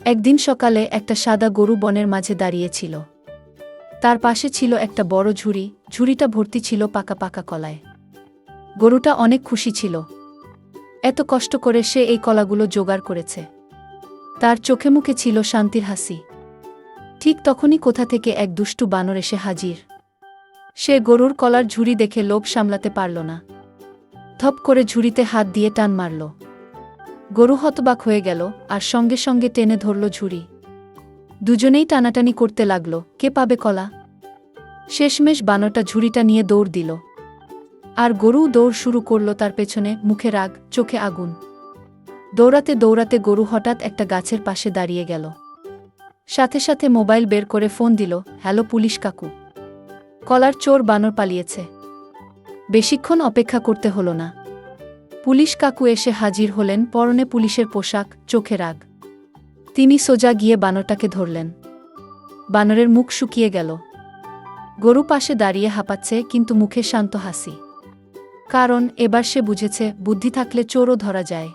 একদিন সকালে একটা সাদা গরু বনের মাঝে দাঁড়িয়েছিল। তার পাশে ছিল একটা বড় ঝুড়ি, ঝুড়িটা ভর্তি ছিল পাকা পাকা কলায়। গরুটা অনেক খুশি ছিল। এত কষ্ট করে সে এই কলাগুলো জোগাড় করেছে। তার চোখে মুখে ছিল শান্তির হাসি। ঠিক তখনই কোথা থেকে এক দুষ্টু বানর এসে হাজির। সে গরুর কলার ঝুড়ি দেখে লোভ সামলাতে পারল না। ধপ করে ঝুড়িতে হাত দিয়ে টান মারল। গরু হতবাক হয়ে গেল আর সঙ্গে সঙ্গে টেনে ধরল ঝুড়ি। দুজনেই টানাটানি করতে লাগল, কে পাবে কলা। শেষমেশ বানরটা ঝুড়িটা নিয়ে দৌড় দিল। আর গরু দৌড় শুরু করল তার পেছনে, মুখে রাগ, চোখে আগুন। দৌড়াতে দৌড়াতে গরু হঠাৎ একটা গাছের পাশে দাঁড়িয়ে গেল। সাথে সাথে মোবাইল বের করে ফোন দিল, হ্যালো পুলিশ কাকু, কলার চোর বানর পালিয়েছে। বেশিক্ষণ অপেক্ষা করতে হলো না। পুলিশ কাকু এসে হাজির হলেন, পরনে পুলিশের পোশাক, চোখে রাগ। তিনি সোজা গিয়ে বানরটাকে ধরলেন। বানরের মুখ শুকিয়ে গেল। গরু পাশে দাঁড়িয়ে হাঁপাচ্ছে, কিন্তু মুখে শান্ত হাসি। কারণ এবার সে বুঝেছে, বুদ্ধি থাকলে চোরও ধরা যায়।